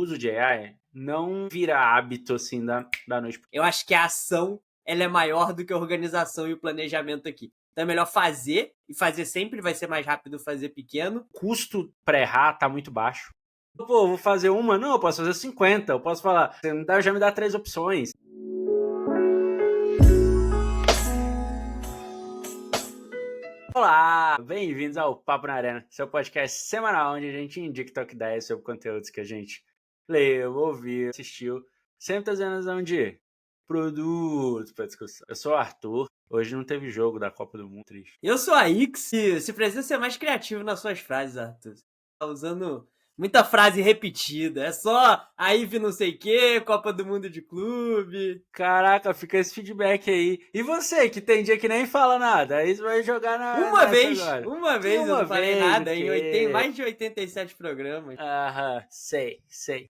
uso de AI não vira hábito assim da noite. Eu acho que a ação ela é maior do que a organização e o planejamento aqui. Então é melhor fazer, e fazer sempre vai ser mais rápido fazer pequeno. O custo para errar tá muito baixo. Pô, vou fazer uma? Não, eu posso fazer 50. Eu posso falar, já me dá 3 opções. Olá, bem-vindos ao Papo na Arena, seu podcast semanal onde a gente indica toque ideias sobre conteúdos que a gente leu, ouviu, assistiu, sempre trazendo visão de produtos para discussão. Eu sou o Arthur, hoje não teve jogo da Copa do Mundo, triste. Eu sou a Ix, e se precisa ser mais criativo nas suas frases, Arthur. Tá usando muita frase repetida, é só aí vi não sei o que, Copa do Mundo de clube. Caraca, fica esse feedback aí. E você, que tem dia que nem fala nada, aí você vai jogar Uma vez agora. eu não falei nada em mais de 87 programas. Aham, sei.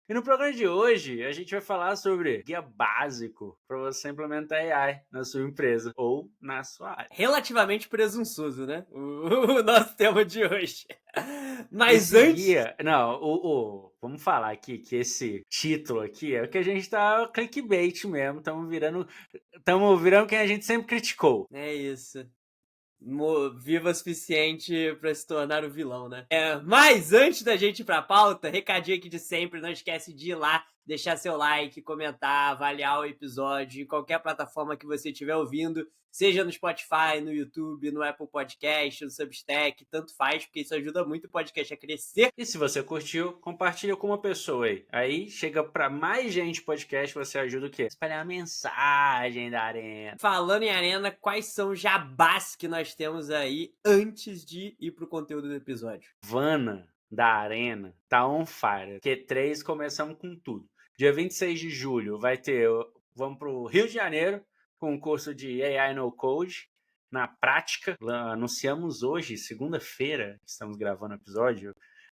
E no programa de hoje, a gente vai falar sobre guia básico para você implementar AI na sua empresa ou na sua área. Relativamente presunçoso, né? O nosso tema de hoje. Mas Esse antes... guia, não, vamos falar aqui que esse título aqui é o que a gente tá clickbait mesmo, estamos virando quem a gente sempre criticou. É isso. Viva o suficiente pra se tornar o vilão, né? Mas antes da gente ir pra pauta, recadinho aqui de sempre, não esquece de ir lá, deixar seu like, comentar, avaliar o episódio em qualquer plataforma que você estiver ouvindo, seja no Spotify, no YouTube, no Apple Podcast, no Substack, tanto faz, porque isso ajuda muito o podcast a crescer. E se você curtiu, compartilha com uma pessoa aí. Aí chega pra mais gente podcast, você ajuda o quê? Espalhar a mensagem da Arena. Falando em Arena, quais são os jabás que nós temos aí antes de ir pro conteúdo do episódio? Vana da Arena tá on fire. Q3 começamos com tudo. Dia 26 de julho vamos pro Rio de Janeiro com um curso de AI No Code. Na prática, anunciamos hoje, segunda-feira, estamos gravando o episódio,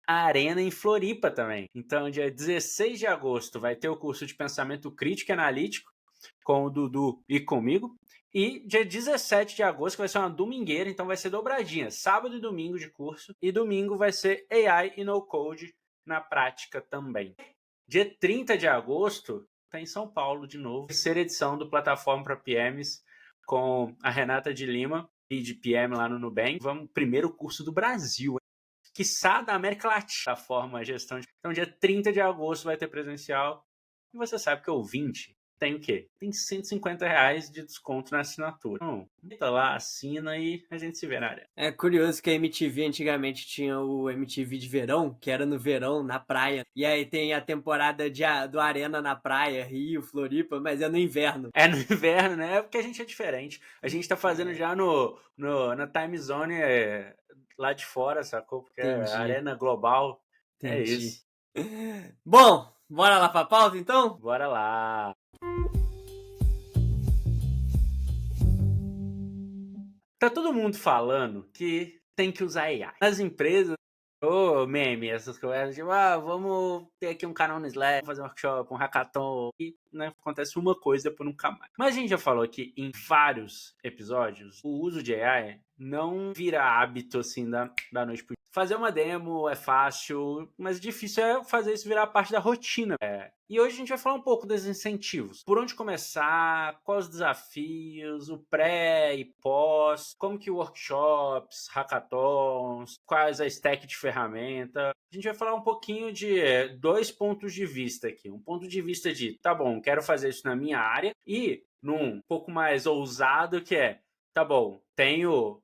a Arena em Floripa também. Então, dia 16 de agosto vai ter o curso de pensamento crítico e analítico com o Dudu e comigo. E dia 17 de agosto, que vai ser uma domingueira, então vai ser dobradinha. Sábado e domingo de curso. E domingo vai ser AI e No Code na prática também. Dia 30 de agosto, tá em São Paulo de novo. Terceira edição do Plataforma para PMs com a Renata de Lima, de PM lá no Nubank. Vamos, primeiro curso do Brasil, quiçá da América Latina, da forma gestão. Então, dia 30 de agosto vai ter presencial. E você sabe que o 20 tem o quê? Tem R$150 de desconto na assinatura. Então, entra lá, assina e a gente se vê na área. É curioso que a MTV antigamente tinha o MTV de verão, que era no verão, na praia. E aí tem a temporada do Arena na praia, Rio, Floripa, mas é no inverno. É no inverno, né? É porque a gente é diferente. A gente tá fazendo já na time zone lá de fora, sacou? Porque Entendi. é arena global. Entendi. É isso. Bom, bora lá pra pauta então? Bora lá. Tá todo mundo falando que tem que usar AI. Nas empresas, meme, essas coisas, tipo, vamos ter aqui um canal no Slack, fazer um workshop, um hackathon, e né, acontece uma coisa e depois nunca mais. Mas a gente já falou aqui em vários episódios, o uso de AI não vira hábito assim da noite pro dia. Fazer uma demo é fácil, mas difícil é fazer isso virar parte da rotina. E hoje a gente vai falar um pouco dos incentivos. Por onde começar, quais os desafios, o pré e pós, como que workshops, hackathons, quais a stack de ferramenta. A gente vai falar um pouquinho de dois pontos de vista aqui. Um ponto de vista de, tá bom, quero fazer isso na minha área, e num pouco mais ousado que é, tá bom, tenho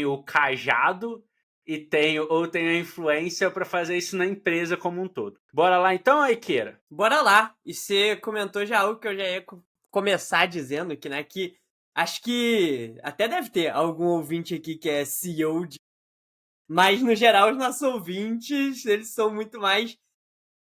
o cajado e tenho a influência para fazer isso na empresa como um todo. Bora lá então, Aiqueira? Bora lá! E você comentou já algo que eu já ia começar dizendo, que, né, que acho que até deve ter algum ouvinte aqui que é CEO mas, no geral, os nossos ouvintes, eles são muito mais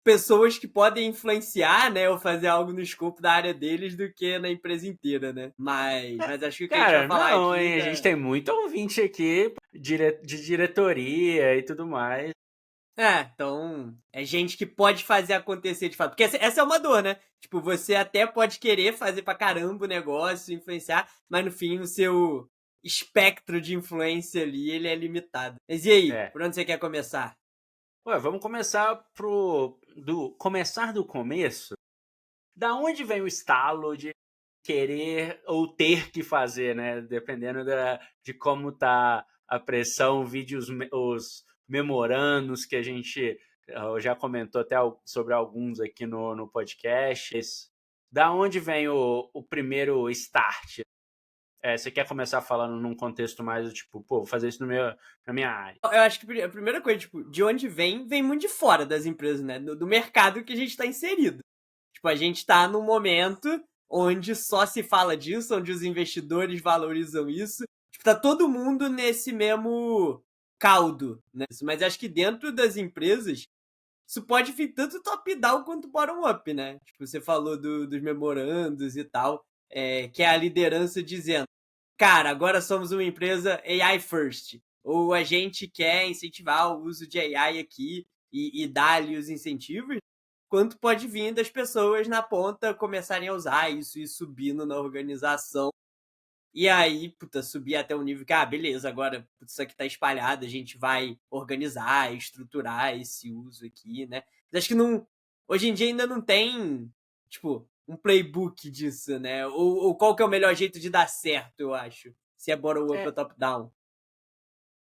pessoas que podem influenciar, né, ou fazer algo no escopo da área deles do que na empresa inteira, né? Mas acho que o que a gente vai falar não, aqui... hein? A gente tem muito ouvinte aqui de diretoria e tudo mais. Então, é gente que pode fazer acontecer de fato. Porque essa é uma dor, né? Tipo, você até pode querer fazer pra caramba o negócio, influenciar, mas no fim o seu espectro de influência ali, ele é limitado. Mas e aí? Por onde você quer começar? Ué, vamos começar começar do começo. Da onde vem o estalo de querer ou ter que fazer, né? Dependendo de como tá a pressão, vídeos, os memorandos que a gente já comentou até sobre alguns aqui no podcast. Da onde vem o primeiro start? Você quer começar falando num contexto mais do tipo, pô, vou fazer isso na minha área. Eu acho que a primeira coisa, tipo, de onde vem muito de fora das empresas, né? Do mercado que a gente tá inserido. Tipo, a gente tá num momento onde só se fala disso, onde os investidores valorizam isso. Tipo, tá todo mundo nesse mesmo caldo, né? Mas acho que dentro das empresas, isso pode vir tanto top-down quanto bottom-up, né? Tipo, você falou dos memorandos e tal, que é a liderança dizendo, cara, agora somos uma empresa AI first, ou a gente quer incentivar o uso de AI aqui e dar-lhe os incentivos, quanto pode vir das pessoas na ponta começarem a usar isso e subindo na organização. E aí, puta, subir até o nível que, beleza, agora puta, isso aqui tá espalhado, a gente vai organizar, estruturar esse uso aqui, né? Mas acho que não. Hoje em dia ainda não tem, tipo, um playbook disso, né? Ou qual que é o melhor jeito de dar certo, eu acho. Se é bottom-up ou É, top-down.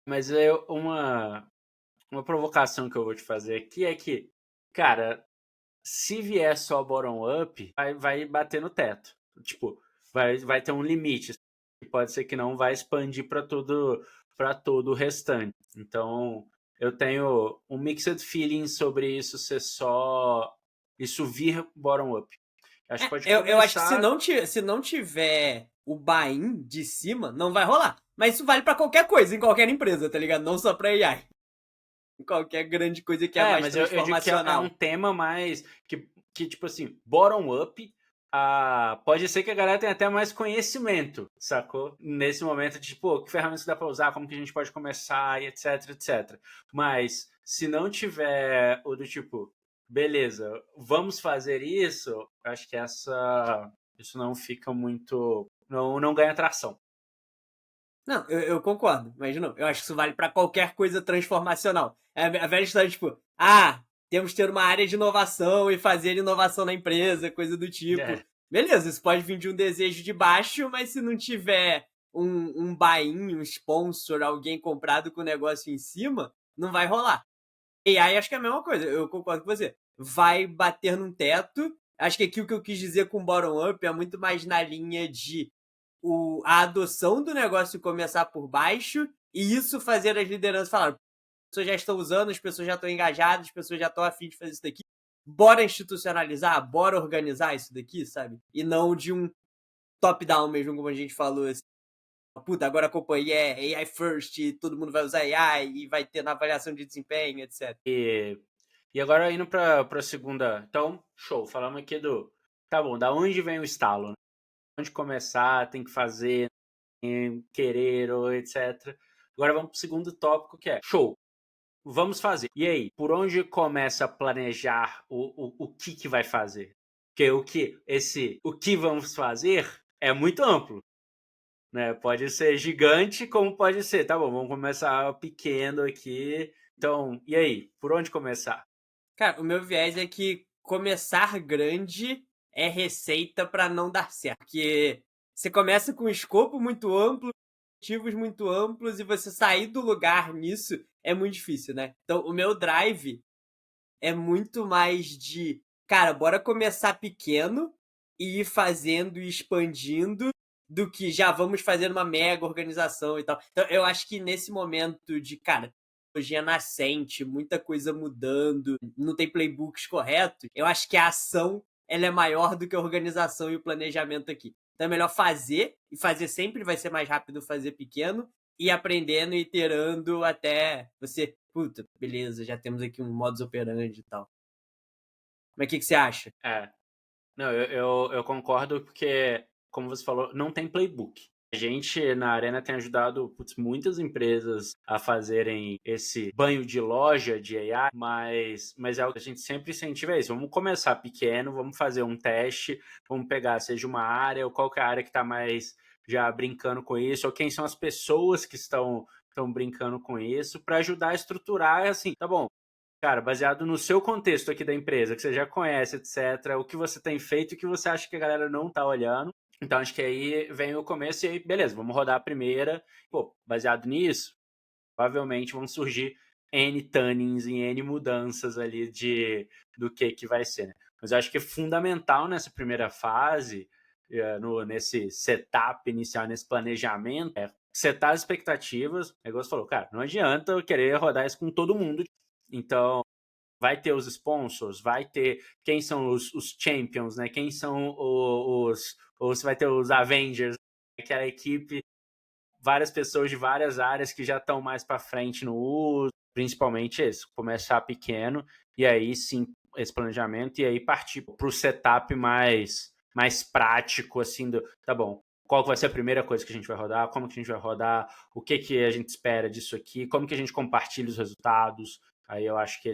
mas uma provocação que eu vou te fazer aqui é que, cara, se vier só bottom-up, vai bater no teto. Tipo, vai ter um limite. Pode ser que não vai expandir para todo o restante. Então, eu tenho um mixed feeling sobre isso ser só. Isso vir bottom-up. Acho que pode Eu acho que começar. se não tiver o buy-in de cima, não vai rolar. Mas isso vale pra qualquer coisa, em qualquer empresa, tá ligado? Não só pra AI. Em qualquer grande coisa que é mais Mas eu digo que é um transformacional. tema mais que tipo assim, bottom-up. Pode ser que a galera tenha até mais conhecimento, sacou? Nesse momento de, tipo, que ferramentas dá para usar, como que a gente pode começar, e etc, etc. Mas se não tiver o do tipo, beleza, vamos fazer isso, acho que isso não fica muito, não ganha tração. Não, eu concordo, mas não, eu acho que isso vale pra qualquer coisa transformacional. É a velha história, tipo, temos que ter uma área de inovação e fazer inovação na empresa, coisa do tipo. É, Beleza, isso pode vir de um desejo de baixo, mas se não tiver um buy-in, um sponsor, alguém comprado com o negócio em cima, não vai rolar. E aí acho que é a mesma coisa, eu concordo com você. Vai bater num teto. Acho que aqui o que eu quis dizer com bottom-up é muito mais na linha de a adoção do negócio começar por baixo e isso fazer as lideranças falar, as pessoas já estão usando, as pessoas já estão engajadas, as pessoas já estão afim de fazer isso daqui. Bora institucionalizar, bora organizar isso daqui, sabe? E não de um top-down mesmo, como a gente falou. Assim, puta, agora a companhia é AI first, todo mundo vai usar AI e vai ter na avaliação de desempenho, etc. e agora indo para a segunda. Então, show. Falamos aqui do. Tá bom, da onde vem o estalo? Né? Onde começar, tem que fazer, querer, ou etc. Agora vamos para o segundo tópico que é show. Vamos fazer. E aí, por onde começa a planejar o que vai fazer? Porque o que vamos fazer é muito amplo, né? Pode ser gigante, como pode ser. Tá bom, vamos começar pequeno aqui. Então, e aí, por onde começar? Cara, o meu viés é que começar grande é receita para não dar certo. Porque você começa com um escopo muito amplo, objetivos muito amplos, e você sair do lugar nisso é muito difícil, né? Então, o meu drive é muito mais de, cara, bora começar pequeno e ir fazendo e expandindo do que já vamos fazer uma mega organização e tal. Então, eu acho que nesse momento de, cara, tecnologia nascente, muita coisa mudando, não tem playbooks corretos, eu acho que a ação ela é maior do que a organização e o planejamento aqui. Então é melhor fazer, e fazer sempre vai ser mais rápido fazer pequeno, e aprendendo e iterando até você, puta, beleza, já temos aqui um modus operandi e tal. Mas o que você acha? É, não, eu concordo porque, como você falou, não tem playbook. A gente na Arena tem ajudado muitas empresas a fazerem esse banho de loja de AI, mas é o que a gente sempre incentiva é isso. Vamos começar pequeno, vamos fazer um teste, vamos pegar, seja uma área ou qualquer área que está mais já brincando com isso, ou quem são as pessoas que estão brincando com isso, para ajudar a estruturar assim, tá bom, cara, baseado no seu contexto aqui da empresa, que você já conhece, etc., o que você tem feito e o que você acha que a galera não tá olhando. Então, acho que aí vem o começo e aí, beleza, vamos rodar a primeira. Pô, baseado nisso, provavelmente vão surgir N tannings e N mudanças ali do que vai ser, né? Mas eu acho que é fundamental nessa primeira fase, nesse setup inicial, nesse planejamento, setar as expectativas. O negócio falou, cara, não adianta eu querer rodar isso com todo mundo. Então, vai ter os sponsors, vai ter quem são os champions, né? Quem são ou você vai ter os Avengers, aquela equipe, várias pessoas de várias áreas que já estão mais para frente no uso, principalmente esse, começar pequeno e aí sim esse planejamento e aí partir para o setup mais prático, assim, tá bom, qual vai ser a primeira coisa que a gente vai rodar, como que a gente vai rodar, o que a gente espera disso aqui, como que a gente compartilha os resultados, aí eu acho que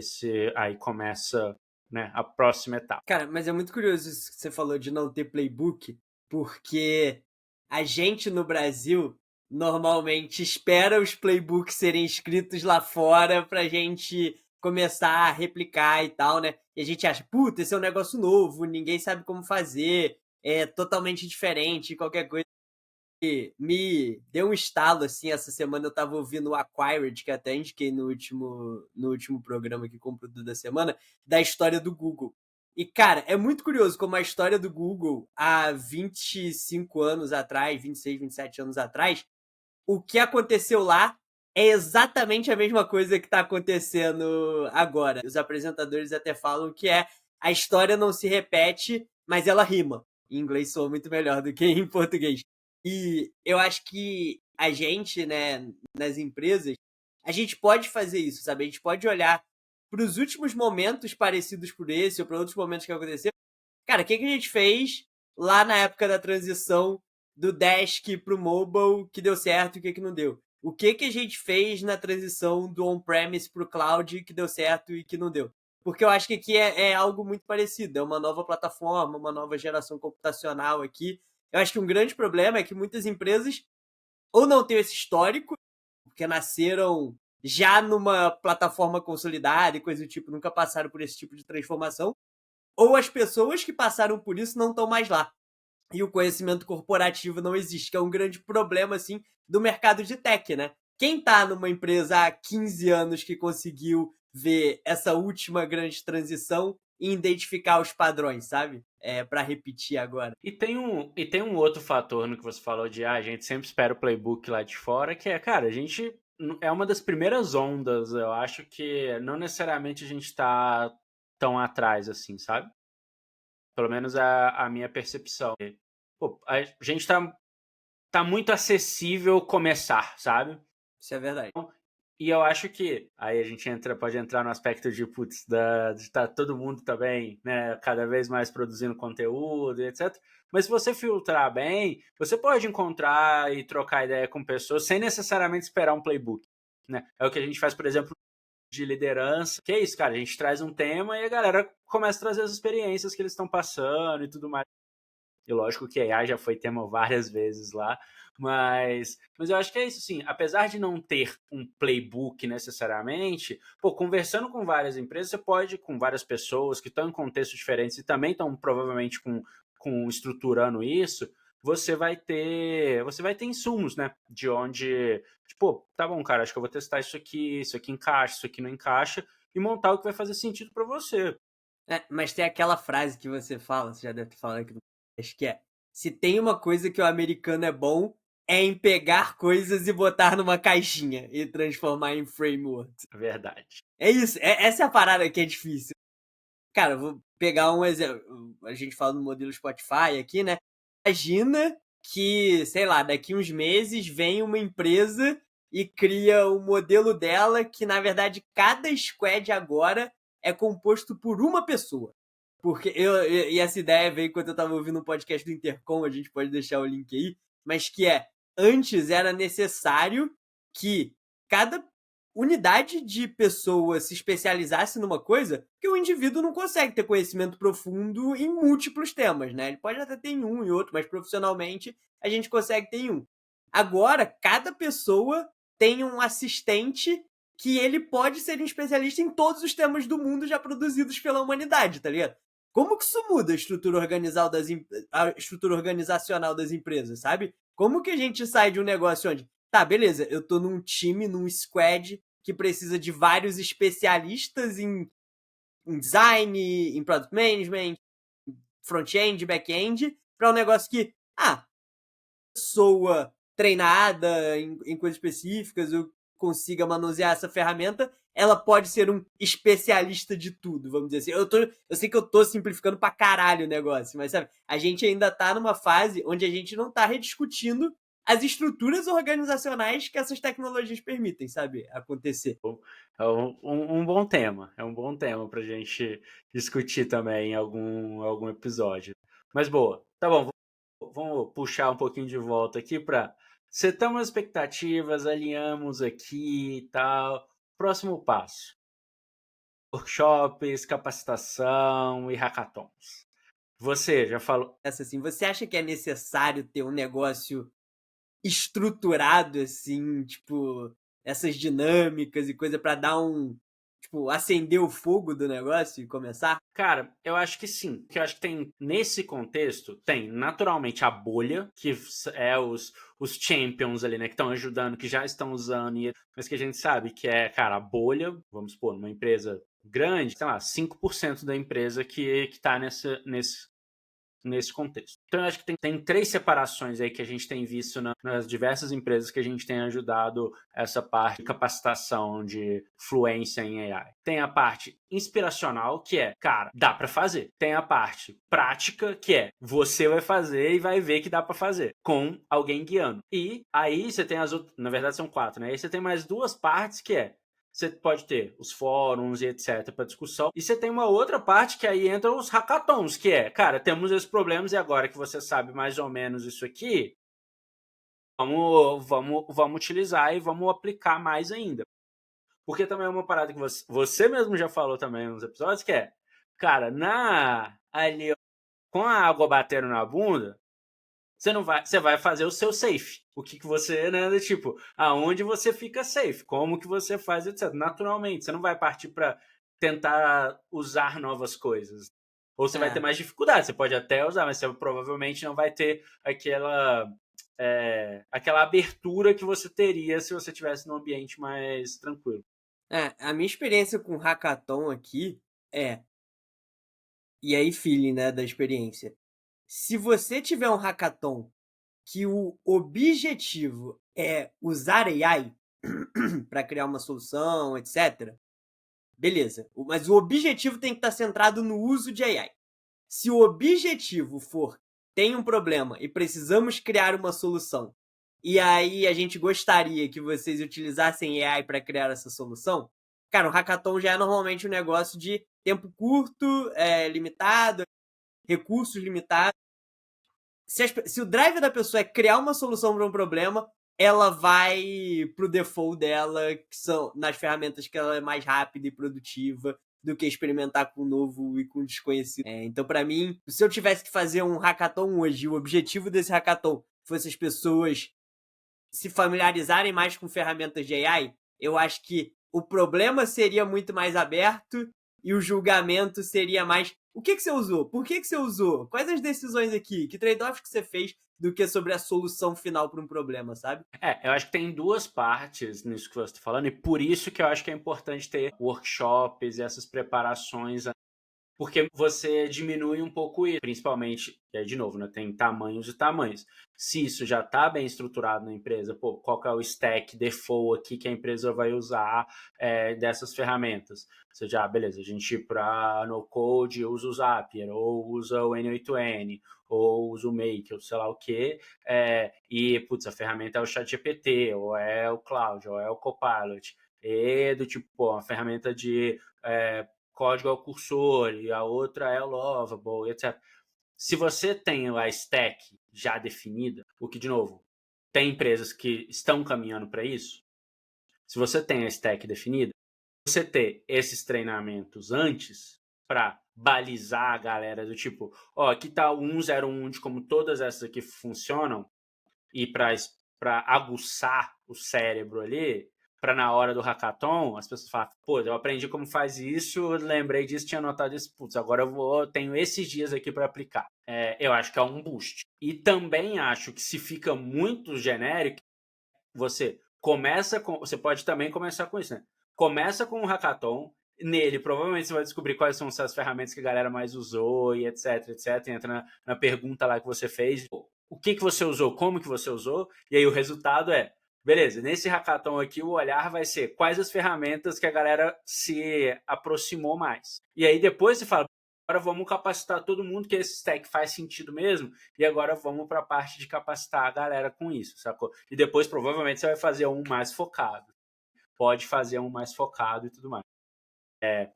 aí começa, né, a próxima etapa. Cara, mas é muito curioso isso que você falou de não ter playbook, porque a gente no Brasil normalmente espera os playbooks serem escritos lá fora pra gente começar a replicar e tal, né? E a gente acha, puta, esse é um negócio novo, ninguém sabe como fazer, é totalmente diferente, qualquer coisa. Me deu um estalo, assim, essa semana eu tava ouvindo o Acquired, que até indiquei no último programa aqui com o produto da semana, da história do Google. E, cara, é muito curioso como a história do Google, há 25 anos atrás, 26, 27 anos atrás, o que aconteceu lá é exatamente a mesma coisa que tá acontecendo agora. Os apresentadores até falam que a história não se repete, mas ela rima. Em inglês soa muito melhor do que em português. E eu acho que a gente, né, nas empresas, a gente pode fazer isso, sabe? A gente pode olhar para os últimos momentos parecidos por esse, ou para outros momentos que aconteceram. Cara, o que a gente fez lá na época da transição do Desk pro mobile que deu certo e o que não deu? O que a gente fez na transição do on-premise pro cloud que deu certo e que não deu? Porque eu acho que aqui é algo muito parecido, é uma nova plataforma, uma nova geração computacional aqui. Eu acho que um grande problema é que muitas empresas ou não têm esse histórico, porque nasceram já numa plataforma consolidada e coisa do tipo, nunca passaram por esse tipo de transformação, ou as pessoas que passaram por isso não estão mais lá. E o conhecimento corporativo não existe, que é um grande problema, assim, do mercado de tech, né? Quem tá numa empresa há 15 anos que conseguiu ver essa última grande transição e identificar os padrões, sabe? Para repetir agora. E tem um outro fator no que você falou de a gente sempre espera o playbook lá de fora, que é, cara, a gente é uma das primeiras ondas, eu acho que não necessariamente a gente tá tão atrás assim, sabe? Pelo menos a minha percepção. Pô, a gente tá muito acessível começar, sabe? Isso é verdade. E eu acho que aí a gente pode entrar no aspecto de, putz, de estar todo mundo também, né, cada vez mais produzindo conteúdo, etc. Mas se você filtrar bem, você pode encontrar e trocar ideia com pessoas sem necessariamente esperar um playbook, né? É o que a gente faz, por exemplo, de liderança. Que é isso, cara, a gente traz um tema e a galera começa a trazer as experiências que eles estão passando e tudo mais. E lógico que AI já foi tema várias vezes lá, mas eu acho que é isso, sim. Apesar de não ter um playbook necessariamente, pô, conversando com várias empresas, você pode, com várias pessoas que estão em contextos diferentes e também estão provavelmente com estruturando isso, você vai ter insumos, né? De onde, tipo, tá bom, cara, acho que eu vou testar isso aqui encaixa, isso aqui não encaixa, e montar o que vai fazer sentido para você. Mas tem aquela frase que você fala, você já deve ter falado aqui no podcast, que se tem uma coisa que o americano é bom, é em pegar coisas e botar numa caixinha e transformar em frameworks. Verdade. É isso, essa é a parada que é difícil. Cara, eu vou pegar um exemplo. A gente fala no modelo Spotify aqui, né? Imagina que, sei lá, daqui uns meses vem uma empresa e cria o modelo dela que, na verdade, cada squad agora é composto por uma pessoa. Porque e essa ideia veio quando eu tava ouvindo um podcast do Intercom, a gente pode deixar o link aí, mas que antes era necessário que cada unidade de pessoa se especializasse numa coisa, que o indivíduo não consegue ter conhecimento profundo em múltiplos temas, né? Ele pode até ter em um e outro, mas profissionalmente a gente consegue ter em um. Agora, cada pessoa tem um assistente que ele pode ser um especialista em todos os temas do mundo já produzidos pela humanidade, tá ligado? Como que isso muda a estrutura organizacional das empresas, sabe? Como que a gente sai de um negócio onde, tá, beleza, eu tô num time, num squad que precisa de vários especialistas em design, em product management, front-end, back-end, para um negócio que, pessoa treinada em coisas específicas, eu consiga manusear essa ferramenta, ela pode ser um especialista de tudo, vamos dizer assim. Eu sei que eu tô simplificando pra caralho o negócio, mas sabe, a gente ainda tá numa fase onde a gente não tá rediscutindo as estruturas organizacionais que essas tecnologias permitem, sabe, acontecer. É um bom tema. É um bom tema pra gente discutir também em algum episódio. Mas boa, tá bom. Vamos puxar um pouquinho de volta aqui para setamos as expectativas, alinhamos aqui e tal. Próximo passo: workshops, capacitação e hackathons. Você já falou. Essa assim, você acha que é necessário ter um negócio estruturado, assim, tipo, essas dinâmicas e coisa pra dar tipo, acender o fogo do negócio e começar? Cara, eu acho que sim. Que eu acho que tem, nesse contexto, tem naturalmente a bolha, que é os champions ali, né, que estão ajudando, que já estão usando, mas que a gente sabe que é, cara, a bolha, vamos supor, numa empresa grande, sei lá, 5% da empresa que tá nesse contexto. Então, eu acho que tem três separações aí que a gente tem visto nas diversas empresas que a gente tem ajudado essa parte de capacitação, de fluência em AI. Tem a parte inspiracional, que é, cara, dá para fazer. Tem a parte prática, que é, você vai fazer e vai ver que dá para fazer, com alguém guiando. E aí você tem as outras, na verdade são quatro, né? Aí você tem mais duas partes, que é, você pode ter os fóruns e etc. para discussão. E você tem uma outra parte que aí entram os hackathons, que é, cara, temos esses problemas e agora que você sabe mais ou menos isso aqui, vamos utilizar e vamos aplicar mais ainda. Porque também é uma parada que você mesmo já falou também nos episódios, que é, cara, ali com a água batendo na bunda, você vai fazer o seu safe. O que você, né, tipo, aonde você fica safe, como que você faz, etc. Naturalmente, você não vai partir para tentar usar novas coisas. Ou você vai ter mais dificuldade, você pode até usar, mas você provavelmente não vai ter aquela abertura que você teria se você tivesse num ambiente mais tranquilo. A minha experiência com hackathon aqui e aí feeling, né, da experiência. Se você tiver um hackathon que o objetivo é usar AI para criar uma solução, etc., beleza. Mas o objetivo tem que estar centrado no uso de AI. Se o objetivo for, tem um problema e precisamos criar uma solução, e aí a gente gostaria que vocês utilizassem AI para criar essa solução, cara, o hackathon já é normalmente um negócio de tempo curto, limitado, recursos limitados. Se o drive da pessoa é criar uma solução para um problema, ela vai pro default dela, que são nas ferramentas que ela é mais rápida e produtiva do que experimentar com o novo e com o desconhecido. Então, para mim, se eu tivesse que fazer um hackathon hoje, o objetivo desse hackathon fosse as pessoas se familiarizarem mais com ferramentas de AI, eu acho que o problema seria muito mais aberto e o julgamento seria mais o que você usou? Por que você usou? Quais as decisões aqui? Que trade-off que você fez do que sobre a solução final para um problema, sabe? Eu acho que tem duas partes nisso que você está falando, e por isso que eu acho que é importante ter workshops e essas preparações, porque você diminui um pouco isso, principalmente, de novo, né, tem tamanhos e tamanhos. Se isso já está bem estruturado na empresa, qual que é o stack default aqui que a empresa vai usar dessas ferramentas? Ou seja, beleza, a gente para no code usa o Zapier, ou usa o N8N, ou usa o Make, ou sei lá o quê, e, putz, a ferramenta é o ChatGPT, ou é o Cloud, ou é o Copilot, e do tipo, uma ferramenta de código é o cursor e a outra é o Lovable, etc. Se você tem a stack já definida, o que, de novo, tem empresas que estão caminhando para isso, se você tem a stack definida, você ter esses treinamentos antes para balizar a galera do tipo, aqui tá o 101 de como todas essas aqui funcionam e para aguçar o cérebro ali, para na hora do hackathon as pessoas falam, pô, eu aprendi como faz isso, lembrei disso, tinha anotado isso, putz, agora tenho esses dias aqui para aplicar. Eu acho que é um boost. E também acho que se fica muito genérico, você pode também começar com isso, né? Começa com um hackathon, nele provavelmente você vai descobrir quais são as ferramentas que a galera mais usou e etc, etc. Entra na pergunta lá que você fez, o que você usou, como que você usou, e aí o resultado beleza, nesse hackathon aqui o olhar vai ser quais as ferramentas que a galera se aproximou mais. E aí depois você fala, agora vamos capacitar todo mundo que esse stack faz sentido mesmo, e agora vamos para a parte de capacitar a galera com isso, sacou? E depois provavelmente você vai fazer um mais focado. Pode fazer um mais focado e tudo mais.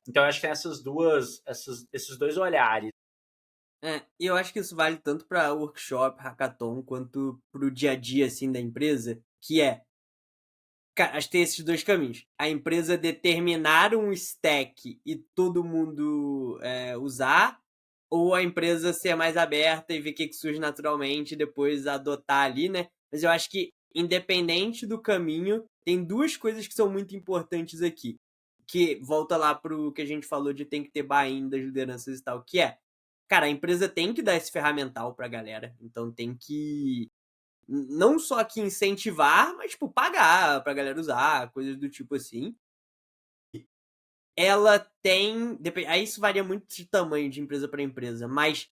Então eu acho que tem esses dois olhares. E eu acho que isso vale tanto para workshop, hackathon, quanto pro dia a dia, assim, da empresa, que cara, acho que tem esses dois caminhos. A empresa determinar um stack e todo mundo usar, ou a empresa ser mais aberta e ver o que surge naturalmente e depois adotar ali, né? Mas eu acho que, independente do caminho, tem duas coisas que são muito importantes aqui. Que volta lá pro que a gente falou de tem que ter buy-in das lideranças e tal, que cara, a empresa tem que dar esse ferramental pra galera. Então tem que não só que incentivar, mas, tipo, pagar pra galera usar, coisas do tipo assim. Ela tem. Aí isso varia muito de tamanho de empresa para empresa, mas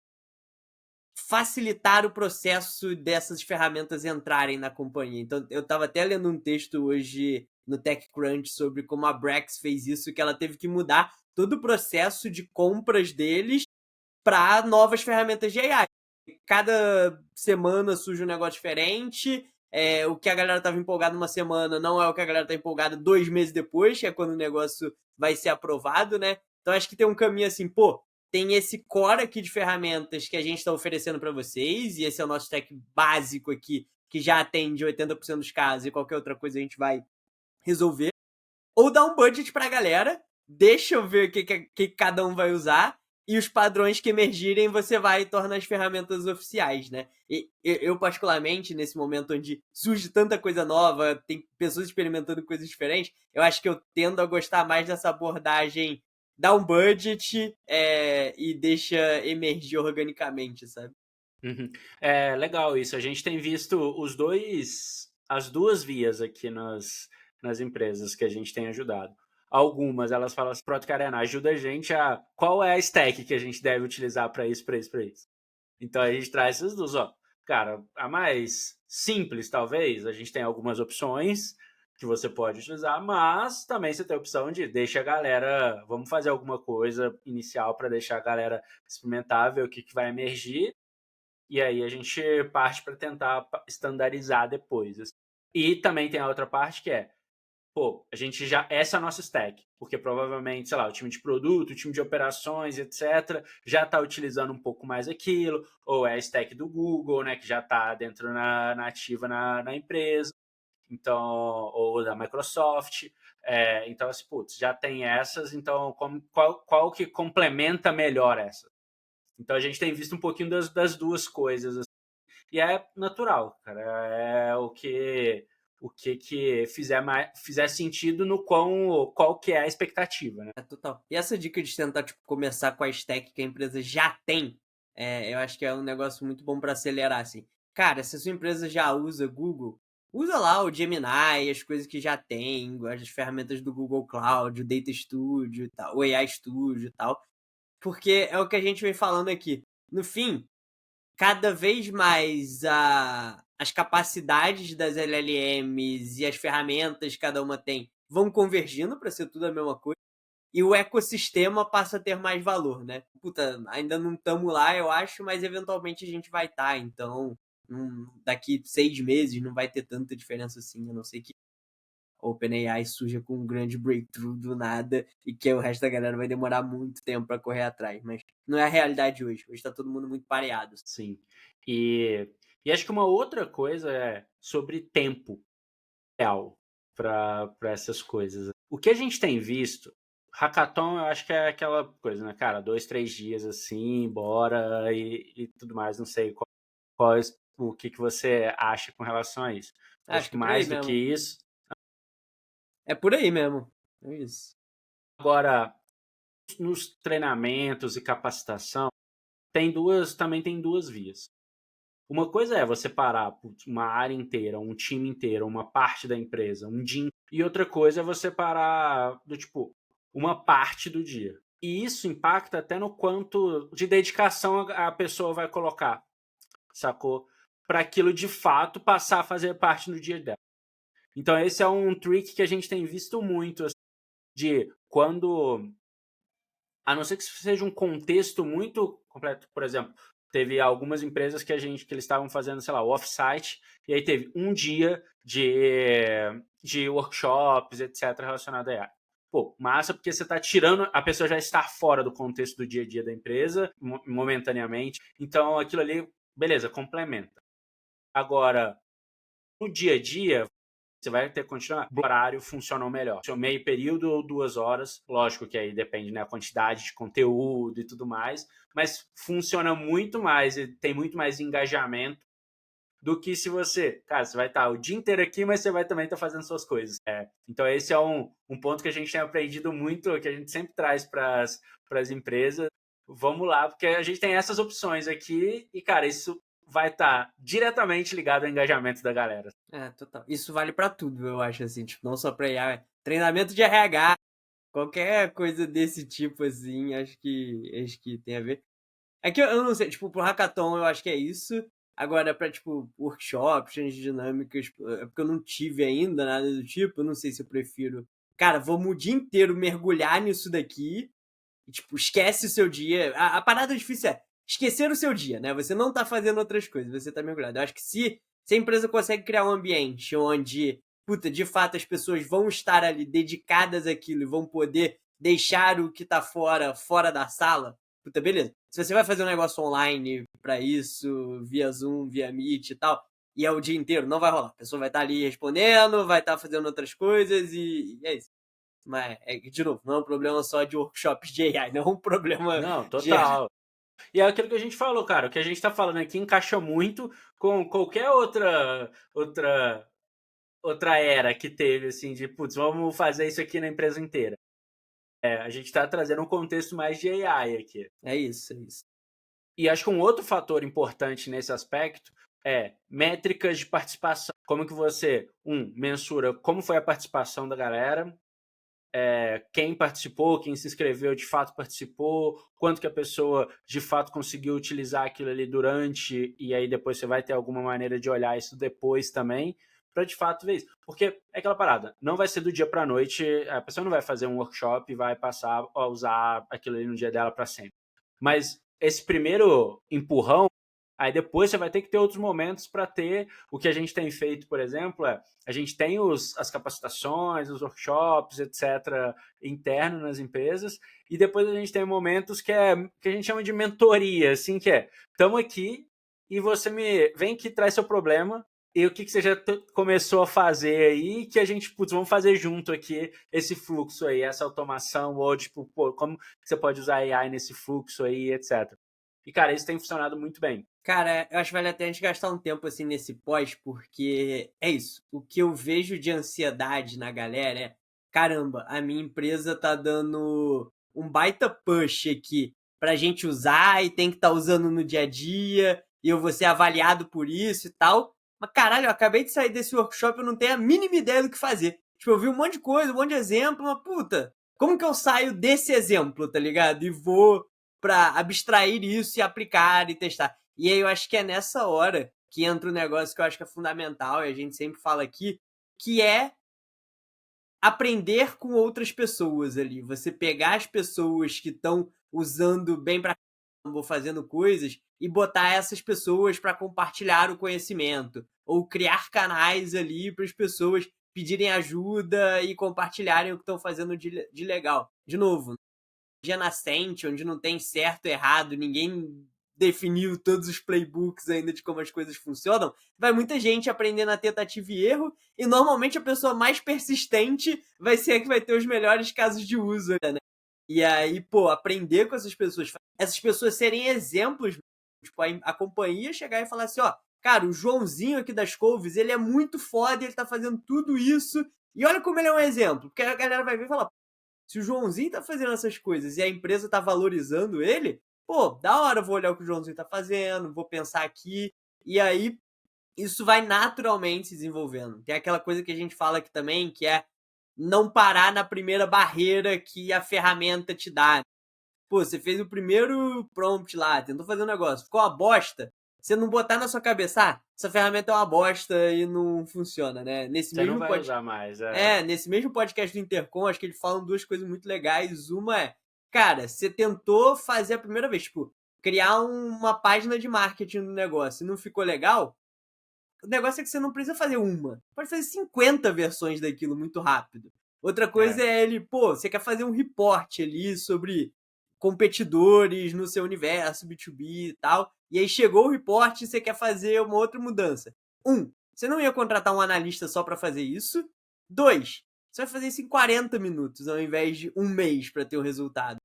facilitar o processo dessas ferramentas entrarem na companhia. Então, eu estava até lendo um texto hoje no TechCrunch sobre como a Brex fez isso, que ela teve que mudar todo o processo de compras deles para novas ferramentas de AI. Cada semana surge um negócio diferente. O que a galera estava empolgada uma semana não é o que a galera está empolgada 2 meses depois, que é quando o negócio vai ser aprovado, né? Então acho que tem um caminho assim, tem esse core aqui de ferramentas que a gente está oferecendo para vocês, e esse é o nosso stack básico aqui, que já atende 80% dos casos, e qualquer outra coisa a gente vai resolver. Ou dá um budget para a galera, deixa eu ver o que cada um vai usar, e os padrões que emergirem você vai e torna as ferramentas oficiais, né? E eu, particularmente, nesse momento onde surge tanta coisa nova, tem pessoas experimentando coisas diferentes, eu acho que eu tendo a gostar mais dessa abordagem, dá um budget e deixa emergir organicamente, sabe? Uhum. É legal isso. A gente tem visto as duas vias aqui nas empresas que a gente tem ajudado. Algumas elas falam assim, pronto, Karena, ajuda a gente qual é a stack que a gente deve utilizar para isso, para isso, para isso. Então a gente traz essas duas, ó. Cara, a mais simples, talvez, a gente tem algumas opções que você pode utilizar, mas também você tem a opção de deixa a galera, vamos fazer alguma coisa inicial para deixar a galera experimentar, ver o que vai emergir, e aí a gente parte para tentar estandarizar depois. Assim. E também tem a outra parte que a gente essa é a nossa stack, porque provavelmente, sei lá, o time de produto, o time de operações, etc, já está utilizando um pouco mais aquilo, ou é a stack do Google, né, que já está dentro na ativa na empresa, então, ou da Microsoft, então, assim, putz, já tem essas, então qual que complementa melhor essa? Então a gente tem visto um pouquinho das duas coisas, assim, e é natural, cara, é o que fizer sentido no qual que é a expectativa, né? Total. E essa dica de tentar tipo, começar com a stack que a empresa já tem, eu acho que é um negócio muito bom para acelerar, assim. Cara, se a sua empresa já usa Google, usa lá o Gemini, as coisas que já tem, as ferramentas do Google Cloud, o Data Studio e tal, o AI Studio e tal, porque é o que a gente vem falando aqui. No fim, cada vez mais as capacidades das LLMs e as ferramentas que cada uma tem vão convergindo para ser tudo a mesma coisa e o ecossistema passa a ter mais valor, né? Puta, ainda não estamos lá, eu acho, mas eventualmente a gente vai estar, então daqui 6 meses não vai ter tanta diferença assim, a não ser que a OpenAI surja com um grande breakthrough do nada e que o resto da galera vai demorar muito tempo para correr atrás, mas não é a realidade hoje. Hoje está todo mundo muito pareado. Sim. E acho que uma outra coisa é sobre tempo real para essas coisas. O que a gente tem visto, hackathon, eu acho que é aquela coisa, né, cara, 2, 3 dias assim, bora e tudo mais. Não sei o que você acha com relação a isso. Acho Acho que que é por aí mais do que mesmo. isso, É por aí mesmo. É isso. Agora, nos treinamentos e capacitação, também tem duas vias. Uma coisa é você parar putz, uma área inteira, um time inteiro, uma parte da empresa, um dia. E outra coisa é você parar do tipo uma parte do dia. E isso impacta até no quanto de dedicação a pessoa vai colocar, sacou? Para aquilo de fato passar a fazer parte do dia dela. Então esse é um trick que a gente tem visto muito, assim, de quando, a não ser que seja um contexto muito completo, por exemplo, teve algumas empresas que eles estavam fazendo, sei lá, off-site, e aí teve um dia de workshops, etc, relacionado a AI. Pô, massa, porque você está tirando, a pessoa já está fora do contexto do dia a dia da empresa, momentaneamente, então aquilo ali, beleza, complementa. Agora, no dia a dia, você vai ter que continuar. O horário funcionou melhor. Seu meio período ou 2 horas, lógico que aí depende, né, a quantidade de conteúdo e tudo mais, mas funciona muito mais e tem muito mais engajamento do que se você, cara, você vai estar o dia inteiro aqui, mas você vai também estar fazendo suas coisas. Então esse é um ponto que a gente tem aprendido muito, que a gente sempre traz para as empresas. Vamos lá, porque a gente tem essas opções aqui e, cara, isso vai estar diretamente ligado ao engajamento da galera. Total. Isso vale pra tudo, eu acho, assim, tipo, não só pra IA. Treinamento de RH, qualquer coisa desse tipo, assim, acho que tem a ver. É que eu não sei, tipo, pro hackathon eu acho que é isso. Agora, pra, tipo, workshops, changes dinâmicas, é porque eu não tive ainda nada do tipo, eu não sei se eu prefiro. Cara, vamos o dia inteiro mergulhar nisso daqui e, tipo, esquece o seu dia. A parada difícil é esquecer o seu dia, né? Você não tá fazendo outras coisas, você tá mergulhado. Eu acho que se a empresa consegue criar um ambiente onde, puta, de fato as pessoas vão estar ali dedicadas àquilo e vão poder deixar o que tá fora da sala, puta, beleza. Se você vai fazer um negócio online pra isso, via Zoom, via Meet e tal, e é o dia inteiro, não vai rolar. A pessoa vai estar ali respondendo, vai estar fazendo outras coisas e é isso. Mas, de novo, não é um problema só de workshops de AI, não é um problema Não, geral. total. E é aquilo que a gente falou, cara. O que a gente tá falando aqui encaixa muito com qualquer outra era que teve, assim, de, putz, vamos fazer isso aqui na empresa inteira. A gente tá trazendo um contexto mais de AI aqui. É isso, é isso. E acho que um outro fator importante nesse aspecto é métricas de participação. Como que você, mensura como foi a participação da galera, quem participou, quem se inscreveu de fato participou, quanto que a pessoa de fato conseguiu utilizar aquilo ali durante, e aí depois você vai ter alguma maneira de olhar isso depois também, para de fato ver isso. Porque é aquela parada, não vai ser do dia para a noite, a pessoa não vai fazer um workshop e vai passar a usar aquilo ali no dia dela para sempre. Mas esse primeiro empurrão, aí depois você vai ter que ter outros momentos para ter o que a gente tem feito, por exemplo, a gente tem as capacitações, os workshops, etc., interno nas empresas, e depois a gente tem momentos que a gente chama de mentoria, assim, que estamos aqui e você me vem aqui, traz seu problema, e o que você já começou a fazer aí, que a gente, putz, vamos fazer junto aqui esse fluxo aí, essa automação, ou tipo, pô, como você pode usar AI nesse fluxo aí, etc. E, cara, isso tem funcionado muito bem. Cara, eu acho que vale até a gente gastar um tempo assim nesse pós, porque é isso. O que eu vejo de ansiedade na galera é: caramba, a minha empresa tá dando um baita push aqui pra gente usar e tem que estar usando no dia a dia, e eu vou ser avaliado por isso e tal. Mas caralho, eu acabei de sair desse workshop, eu não tenho a mínima ideia do que fazer. Tipo, eu vi um monte de coisa, um monte de exemplo, mas puta, como que eu saio desse exemplo, tá ligado? E vou pra abstrair isso e aplicar e testar. E aí eu acho que é nessa hora que entra um negócio que eu acho que é fundamental, e a gente sempre fala aqui, que é aprender com outras pessoas ali. Você pegar as pessoas que estão usando bem pra caramba, fazendo coisas, e botar essas pessoas para compartilhar o conhecimento. Ou criar canais ali para as pessoas pedirem ajuda e compartilharem o que estão fazendo de legal. De novo, dia nascente, onde não tem certo e errado, ninguém definiu todos os playbooks ainda de como as coisas funcionam, vai muita gente aprender na tentativa e erro, e normalmente a pessoa mais persistente vai ser a que vai ter os melhores casos de uso, né? E aí, pô, aprender com essas pessoas serem exemplos, tipo, a companhia chegar e falar assim, ó, cara, o Joãozinho aqui das Couves, ele é muito foda, ele tá fazendo tudo isso, E olha como ele é um exemplo, porque a galera vai ver e falar, se o Joãozinho tá fazendo essas coisas e a empresa tá valorizando ele, pô, da hora, eu vou olhar o que o Joãozinho tá fazendo, vou pensar aqui, e aí isso vai naturalmente se desenvolvendo. Tem aquela coisa que a gente fala aqui também, que é não parar na primeira barreira que a ferramenta te dá. Pô, você fez o primeiro prompt lá, tentou fazer um negócio, ficou uma bosta. Você não botar na sua cabeça, essa ferramenta é uma bosta e não funciona, né? Você não vai usar mais. Nesse mesmo podcast do Intercom, acho que eles falam duas coisas muito legais. Uma é, cara, você tentou fazer a primeira vez, tipo, criar uma página de marketing no negócio e não ficou legal, o negócio é que você não precisa fazer uma. Pode fazer 50 versões daquilo muito rápido. Outra coisa é ele, pô, você quer fazer um report ali sobre competidores no seu universo B2B e tal. E aí chegou o report e você quer fazer uma outra mudança. Você não ia contratar um analista só para fazer isso. 2, você vai fazer isso em 40 minutos ao invés de um mês para ter o resultado.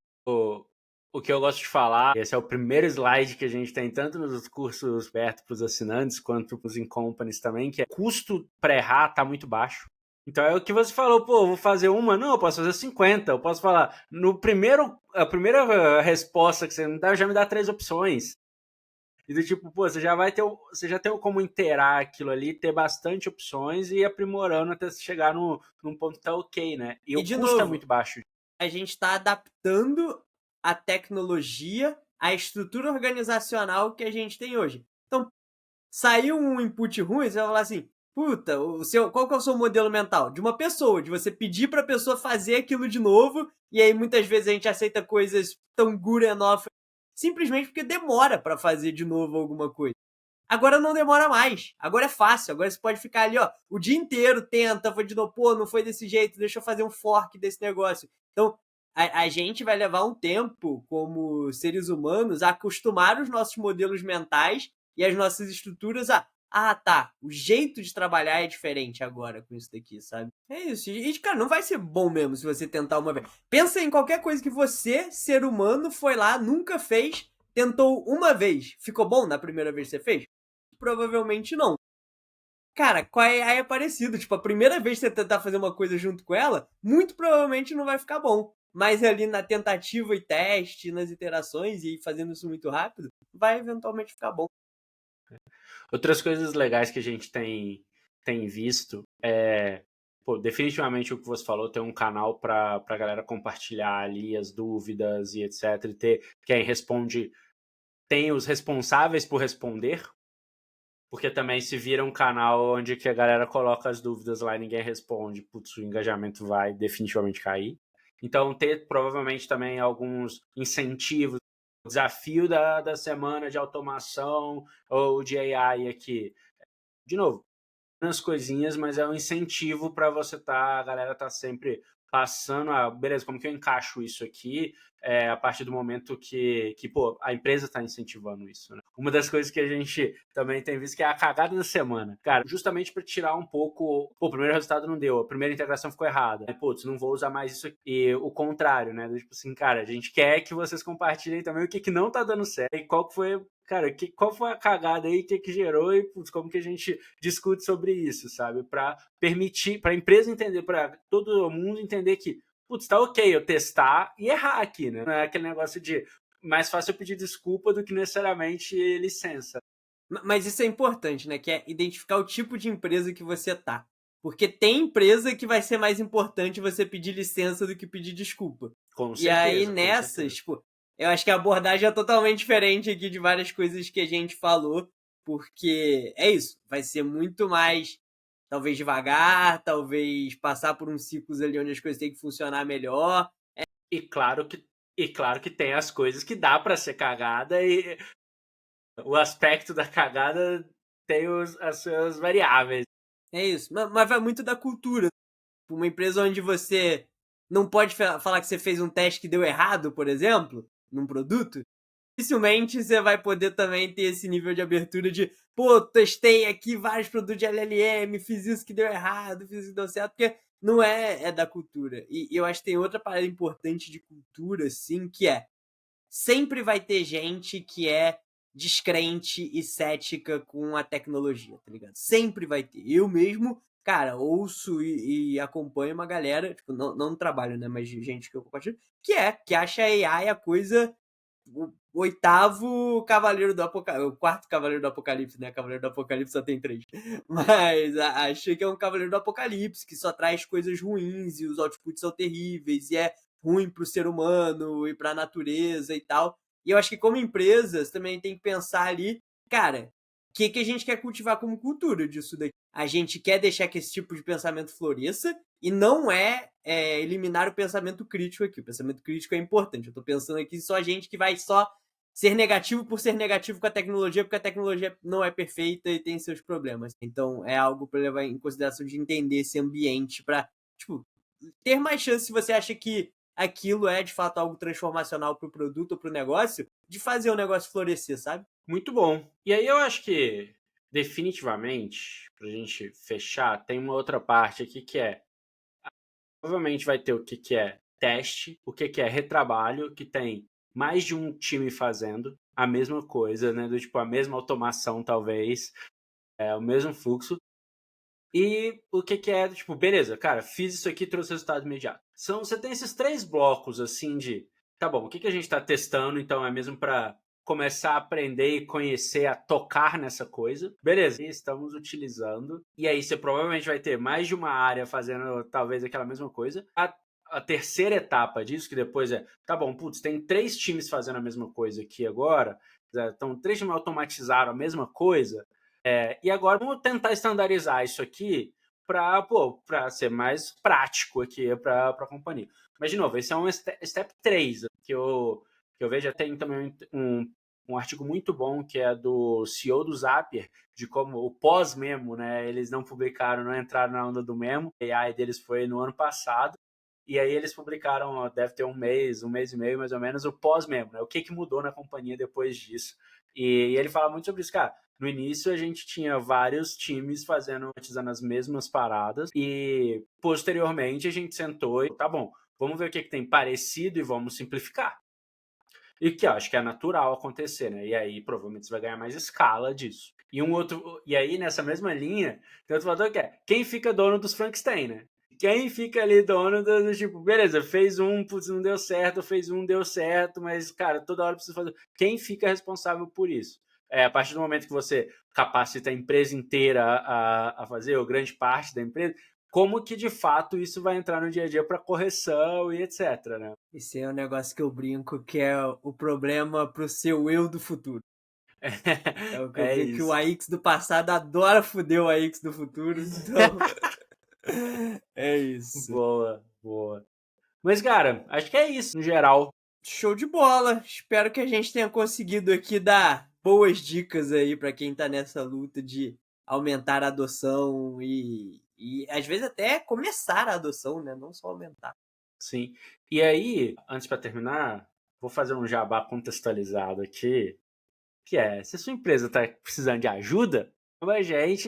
O que eu gosto de falar, esse é o primeiro slide que a gente tem tanto nos cursos abertos para os assinantes quanto para os in-companies também, que é custo para errar tá muito baixo. Então é o que você falou, pô, vou fazer uma, não, eu posso fazer 50, eu posso falar, a primeira resposta que você me dá, já me dá 3 opções. E do tipo, pô, você já tem como inteirar aquilo ali, ter bastante opções e ir aprimorando até você chegar num ponto que tá ok, né? E o de custo novo, é muito baixo. A gente está adaptando a tecnologia à estrutura organizacional que a gente tem hoje. Então, saiu um input ruim, você vai falar assim, puta, qual que é o seu modelo mental? De uma pessoa, de você pedir para a pessoa fazer aquilo de novo, e aí muitas vezes a gente aceita coisas tão good enough, simplesmente porque demora para fazer de novo alguma coisa. Agora não demora mais, agora é fácil, agora você pode ficar ali, ó, o dia inteiro tenta, foi de novo, pô, não foi desse jeito, deixa eu fazer um fork desse negócio. Então, a gente vai levar um tempo, como seres humanos, a acostumar os nossos modelos mentais e as nossas estruturas a, tá, o jeito de trabalhar é diferente agora com isso daqui, sabe? É isso. E, cara, não vai ser bom mesmo se você tentar uma vez. Pensa em qualquer coisa que você, ser humano, foi lá, nunca fez, tentou uma vez. Ficou bom na primeira vez que você fez? Provavelmente não. Cara, com a AI é parecido. Tipo, a primeira vez que você tentar fazer uma coisa junto com ela, muito provavelmente não vai ficar bom. Mas ali na tentativa e teste, nas iterações e fazendo isso muito rápido, vai eventualmente ficar bom. Outras coisas legais que a gente tem visto é, pô, definitivamente o que você falou, ter um canal para a galera compartilhar ali as dúvidas e etc. E ter quem responde, tem os responsáveis por responder, porque também se vira um canal onde que a galera coloca as dúvidas lá e ninguém responde, putz, o engajamento vai definitivamente cair. Então, ter provavelmente também alguns incentivos, o desafio da semana de automação ou de AI aqui. De novo, umas coisinhas, mas é um incentivo para você a galera tá sempre passando, beleza, como que eu encaixo isso aqui a partir do momento que pô, a empresa está incentivando isso, né? Uma das coisas que a gente também tem visto que é a cagada da semana. Cara, justamente para tirar um pouco, pô, o primeiro resultado não deu, a primeira integração ficou errada. Putz, não vou usar mais isso aqui. E o contrário, né? Tipo assim, cara, a gente quer que vocês compartilhem também o que não tá dando certo e qual foi, cara, qual foi a cagada aí, o que gerou e putz, como que a gente discute sobre isso, sabe? Para permitir, para a empresa entender, para todo mundo entender que, putz, tá ok eu testar e errar aqui, né? Não é aquele negócio de mais fácil eu pedir desculpa do que necessariamente licença. Mas isso é importante, né? Que é identificar o tipo de empresa que você tá. Porque tem empresa que vai ser mais importante você pedir licença do que pedir desculpa. Com E aí certeza, nessas, tipo, eu acho que a abordagem é totalmente diferente aqui de várias coisas que a gente falou, porque é isso, vai ser muito mais, talvez devagar, talvez passar por uns ciclos ali onde as coisas têm que funcionar melhor. E claro que tem as coisas que dá para ser cagada e o aspecto da cagada tem as suas variáveis. É isso, mas vai muito da cultura. Uma empresa onde você não pode falar que você fez um teste que deu errado, por exemplo, num produto, dificilmente você vai poder também ter esse nível de abertura de, pô, testei aqui vários produtos de LLM, fiz isso que deu errado, fiz isso que deu certo, porque não é da cultura. E eu acho que tem outra parada importante de cultura, assim, que é sempre vai ter gente que é descrente e cética com a tecnologia, tá ligado? Sempre vai ter. Eu mesmo, cara, ouço e acompanho uma galera, tipo, não no trabalho, né, mas de gente que eu compartilho, que acha a AI a coisa, o oitavo cavaleiro do apocalipse, o quarto cavaleiro do apocalipse, né, cavaleiro do apocalipse só tem 3, mas acha que é um cavaleiro do apocalipse, que só traz coisas ruins e os outputs são terríveis e é ruim pro ser humano e pra natureza e tal. E eu acho que como empresas também tem que pensar ali, cara, o que a gente quer cultivar como cultura disso daqui? A gente quer deixar que esse tipo de pensamento floresça e não eliminar o pensamento crítico aqui. O pensamento crítico é importante. Eu tô pensando aqui só gente que vai só ser negativo por ser negativo com a tecnologia, porque a tecnologia não é perfeita e tem seus problemas. Então é algo para levar em consideração de entender esse ambiente para, tipo, ter mais chance se você acha que aquilo é de fato algo transformacional para o produto ou para o negócio, de fazer o negócio florescer, sabe? Muito bom. E aí eu acho que, definitivamente, pra gente fechar, tem uma outra parte aqui que é, provavelmente vai ter o que é teste, o que é retrabalho, que tem mais de um time fazendo a mesma coisa, né? Do tipo, a mesma automação, talvez, o mesmo fluxo. E o que é, tipo, beleza, cara, fiz isso aqui e trouxe resultado imediato. Você tem esses 3 blocos, assim, de, tá bom, o que a gente tá testando, então é mesmo para começar a aprender e conhecer, a tocar nessa coisa. Beleza, e estamos utilizando. E aí você provavelmente vai ter mais de uma área fazendo talvez aquela mesma coisa. A terceira etapa disso, que depois tá bom, putz, tem 3 times fazendo a mesma coisa aqui agora, então 3 times automatizaram a mesma coisa, e agora vamos tentar estandarizar isso aqui para ser mais prático aqui para a companhia. Mas, de novo, esse é um step 3 que eu vejo. Tem também um artigo muito bom que é do CEO do Zapier, de como o pós-memo, né? Eles não publicaram, não entraram na onda do memo. A AI deles foi no ano passado. E aí eles publicaram, deve ter um mês e meio, mais ou menos, o pós-memo, né? O que mudou na companhia depois disso. E ele fala muito sobre isso, cara. No início a gente tinha vários times fazendo as mesmas paradas e posteriormente a gente sentou e tá bom, vamos ver o que tem parecido e vamos simplificar. E que eu acho que é natural acontecer, né? E aí provavelmente você vai ganhar mais escala disso. E aí nessa mesma linha, tem outro fator que é quem fica dono dos Frankenstein, né? Quem fica ali dono do tipo, beleza, fez um, putz, não deu certo, fez um, deu certo, mas, cara, toda hora precisa fazer. Quem fica responsável por isso? A partir do momento que você capacita a empresa inteira a fazer, ou grande parte da empresa, como que de fato isso vai entrar no dia a dia para correção e etc, né? Esse é um negócio que eu brinco, que é o problema pro seu eu do futuro. É o que eu É digo, que o isso. AX do passado adora foder o AX do futuro, então é isso. Boa, boa. Mas, cara, acho que é isso no geral. Show de bola. Espero que a gente tenha conseguido aqui dar boas dicas aí para quem tá nessa luta de aumentar a adoção e às vezes até começar a adoção, né? Não só aumentar. Sim. E aí, antes para terminar, vou fazer um jabá contextualizado aqui, que é, se a sua empresa está precisando de ajuda, a gente,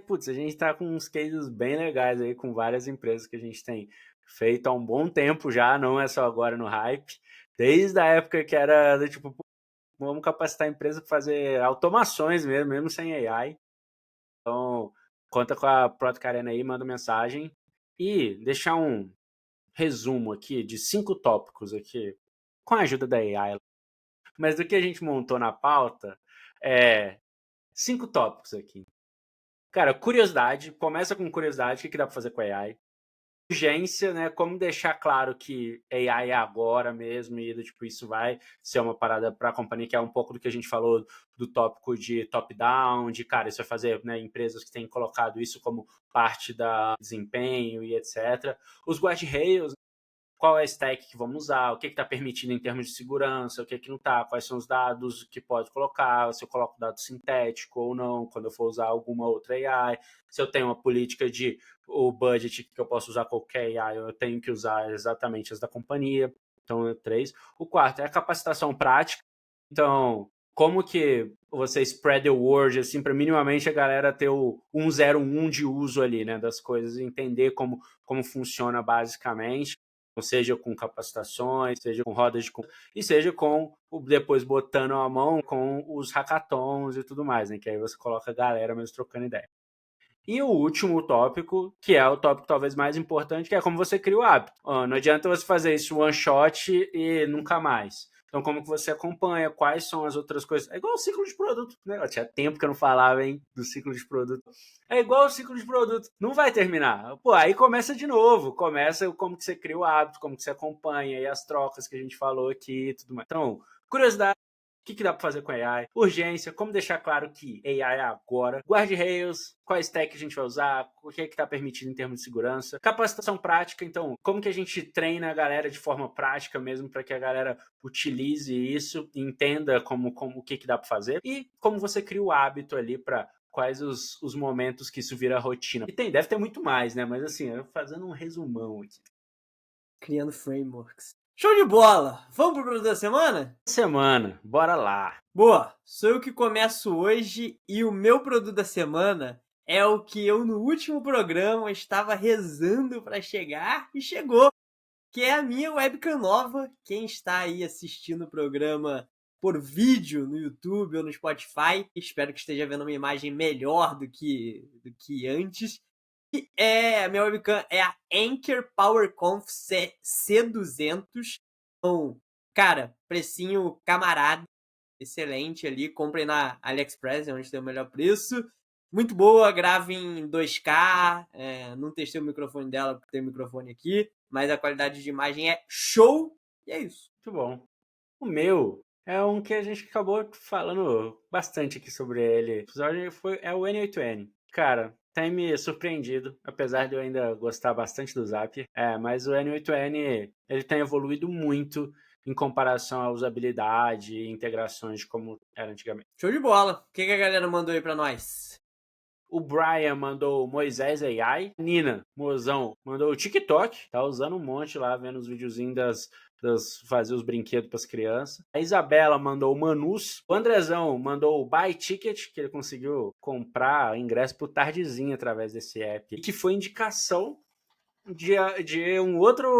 putz, a gente está com uns cases bem legais aí com várias empresas que a gente tem feito há um bom tempo já, não é só agora no hype, desde a época que era do tipo, vamos capacitar a empresa para fazer automações mesmo, mesmo sem AI. Então, conta com a Product Arena aí, manda mensagem e deixar um resumo aqui de 5 tópicos aqui, com a ajuda da AI. Mas do que a gente montou na pauta, 5 tópicos aqui. Cara, curiosidade, começa com curiosidade, o que dá para fazer com a AI? Urgência, né? Como deixar claro que AI é agora mesmo e tipo, isso vai ser uma parada para a companhia, que é um pouco do que a gente falou do tópico de top-down, de cara, isso vai fazer, né, empresas que têm colocado isso como parte da desempenho e etc. Os guardrails, qual é a stack que vamos usar, o que está permitido em termos de segurança, o que não está, quais são os dados que pode colocar, se eu coloco dado sintético ou não, quando eu for usar alguma outra AI, se eu tenho uma política de o budget que eu posso usar qualquer AI, eu tenho que usar exatamente as da companhia. Então, 3. O quarto é a capacitação prática. Então, como que você spread the word, assim, para minimamente a galera ter o 101 de uso ali, né, das coisas, entender como funciona basicamente, seja com capacitações, seja com rodas de e seja com depois botando a mão com os hackathons e tudo mais, né? Que aí você coloca a galera mesmo trocando ideia. E o último tópico, que é o tópico talvez mais importante, que é como você cria o hábito. Não adianta você fazer isso one shot e nunca mais. Então, como que você acompanha? Quais são as outras coisas? É igual o ciclo de produto, né? Tinha tempo que eu não falava, hein, do ciclo de produto. É igual o ciclo de produto. Não vai terminar. Pô, aí começa de novo. Começa como que você cria o hábito, como que você acompanha, e as trocas que a gente falou aqui e tudo mais. Então, curiosidade. O que dá para fazer com AI? Urgência, como deixar claro que AI é agora. Guardrails, qual stack a gente vai usar, o que está permitido em termos de segurança. Capacitação prática, então, como que a gente treina a galera de forma prática mesmo para que a galera utilize isso, entenda como o que dá para fazer. E como você cria o hábito ali para quais os momentos que isso vira rotina. E deve ter muito mais, né? Mas assim, eu fazendo um resumão aqui. Criando frameworks. Show de bola! Vamos pro produto da semana? Semana, bora lá. Boa, sou eu que começo hoje e o meu produto da semana é o que eu no último programa estava rezando para chegar e chegou, que é a minha webcam nova. Quem está aí assistindo o programa por vídeo no YouTube ou no Spotify, espero que esteja vendo uma imagem melhor do que antes. E a minha webcam é a Anker PowerConf C200. Então, cara, precinho camarada, excelente ali. Comprei na AliExpress, é onde tem o melhor preço. Muito boa, grava em 2K. Não testei o microfone dela, porque tem o microfone aqui. Mas a qualidade de imagem é show. E é isso. Muito bom. O meu é um que a gente acabou falando bastante aqui sobre ele. O episódio é o N8N. Cara, tem me surpreendido, apesar de eu ainda gostar bastante do Zapier. Mas o N8N, ele tem evoluído muito em comparação à usabilidade e integrações como era antigamente. Show de bola. O que a galera mandou aí pra nós? O Brian mandou o Moisés AI. Nina, mozão, mandou o TikTok. Tá usando um monte lá, vendo os videozinhos fazer os brinquedos para as crianças. A Isabela mandou o Manus. O Andrezão mandou o Buy Ticket, que ele conseguiu comprar ingresso pro Tardezinho através desse app. E que foi indicação de um outro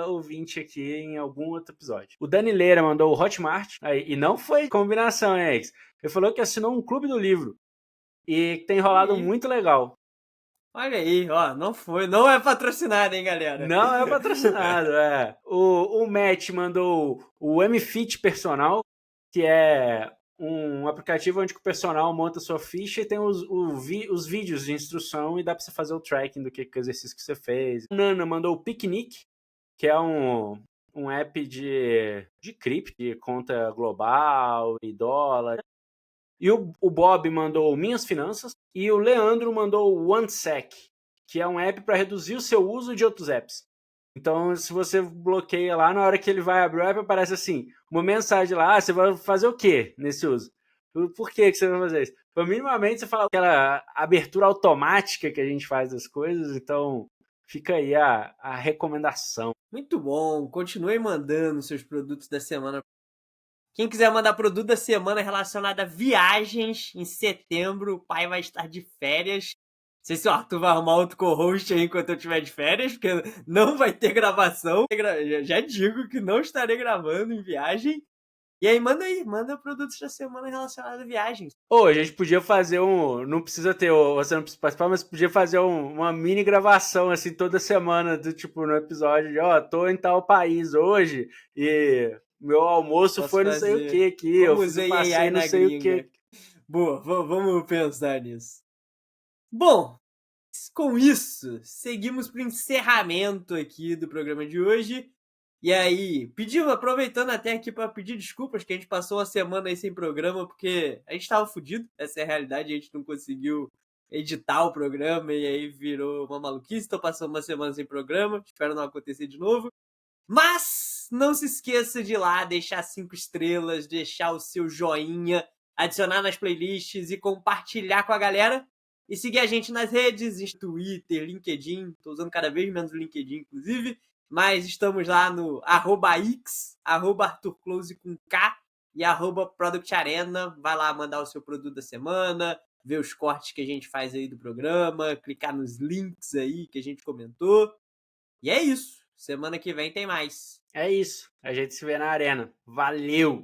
ouvinte aqui em algum outro episódio. O Danileira mandou o Hotmart. E não foi combinação, hein, Alex? Ele falou que assinou um clube do livro. E tem rolado muito legal. Olha aí, ó, não é patrocinado, hein, galera? Não é patrocinado, é. O Matt mandou o MFit Personal, que é um aplicativo onde o personal monta sua ficha e tem os vídeos de instrução e dá pra você fazer o tracking do que exercício que você fez. O Nana mandou o Picnic, que é um app de cripto, de conta global e dólar. E o Bob mandou Minhas Finanças. E o Leandro mandou o OneSec, que é um app para reduzir o seu uso de outros apps. Então, se você bloqueia lá, na hora que ele vai abrir o app, aparece assim, uma mensagem lá, você vai fazer o quê nesse uso? Por que você vai fazer isso? Então, minimamente, você fala aquela abertura automática que a gente faz das coisas, então fica aí a recomendação. Muito bom, continue mandando seus produtos da semana. Quem quiser mandar produto da semana relacionado a viagens, em setembro o pai vai estar de férias. Não sei se o Arthur vai arrumar outro co-host aí enquanto eu estiver de férias, porque não vai ter gravação. Já digo que não estarei gravando em viagem. E aí, manda produtos da semana relacionados a viagens. A gente podia fazer não precisa ter, você não precisa participar, mas podia fazer uma mini gravação, assim, toda semana, do tipo, no episódio de, tô em tal país hoje, e meu almoço foi não sei o que aqui, eu fiz um passeio não sei o que. Boa, vamos pensar nisso. Bom, com isso, seguimos para o encerramento aqui do programa de hoje. E aí, aproveitando até aqui para pedir desculpas, que a gente passou uma semana aí sem programa, porque a gente estava fudido, essa é a realidade, a gente não conseguiu editar o programa e aí virou uma maluquice, tô passando uma semana sem programa, espero não acontecer de novo. Mas não se esqueça de ir lá, deixar 5 estrelas, deixar o seu joinha, adicionar nas playlists e compartilhar com a galera. E seguir a gente nas redes, Twitter, LinkedIn, tô usando cada vez menos o LinkedIn, inclusive. Mas estamos lá no @x, @ArthurClose com K e @ProductArena. Vai lá mandar o seu produto da semana, ver os cortes que a gente faz aí do programa, clicar nos links aí que a gente comentou. E é isso. Semana que vem tem mais. É isso. A gente se vê na arena. Valeu!